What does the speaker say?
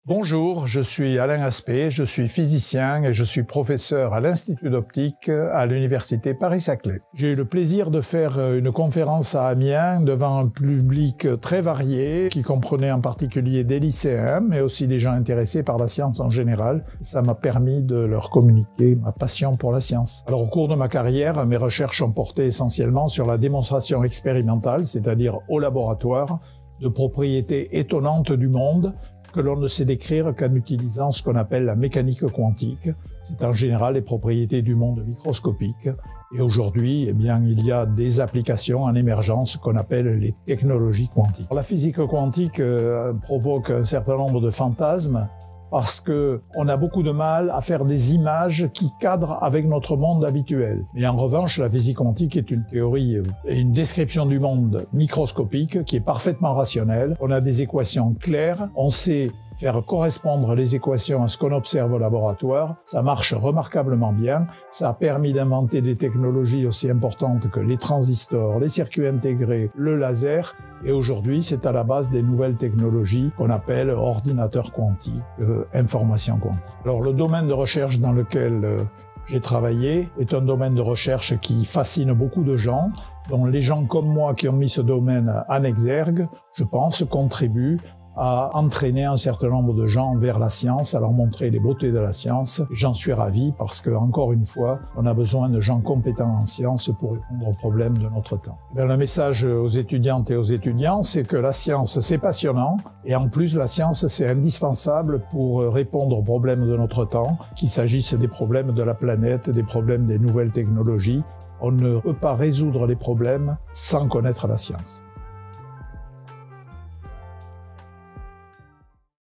Bonjour, je suis Alain Aspect, je suis physicien et je suis professeur à l'Institut d'optique à l'Université Paris-Saclay. J'ai eu le plaisir de faire une conférence à Amiens devant un public très varié qui comprenait en particulier des lycéens mais aussi des gens intéressés par la science en général. Ça m'a permis de leur communiquer ma passion pour la science. Alors au cours de ma carrière, mes recherches ont porté essentiellement sur la démonstration expérimentale, c'est-à-dire au laboratoire, de propriétés étonnantes du monde que l'on ne sait décrire qu'en utilisant ce qu'on appelle la mécanique quantique. C'est en général les propriétés du monde microscopique. Et aujourd'hui, il y a des applications en émergence qu'on appelle les technologies quantiques. La physique quantique provoque un certain nombre de fantasmes parce qu'on a beaucoup de mal à faire des images qui cadrent avec notre monde habituel. Mais en revanche, la physique quantique est une théorie et une description du monde microscopique qui est parfaitement rationnelle. On a des équations claires, on sait faire correspondre les équations à ce qu'on observe au laboratoire. Ça marche remarquablement bien. Ça a permis d'inventer des technologies aussi importantes que les transistors, les circuits intégrés, le laser. Et aujourd'hui, c'est à la base des nouvelles technologies qu'on appelle ordinateurs quantiques, information quantique. Alors, le domaine de recherche dans lequel j'ai travaillé est un domaine de recherche qui fascine beaucoup de gens, dont les gens comme moi qui ont mis ce domaine en exergue, je pense, contribuent à entraîner un certain nombre de gens vers la science, à leur montrer les beautés de la science. J'en suis ravi parce que, encore une fois, on a besoin de gens compétents en science pour répondre aux problèmes de notre temps. Le message aux étudiantes et aux étudiants, c'est que la science, c'est passionnant et en plus, la science, c'est indispensable pour répondre aux problèmes de notre temps, qu'il s'agisse des problèmes de la planète, des problèmes des nouvelles technologies. On ne peut pas résoudre les problèmes sans connaître la science.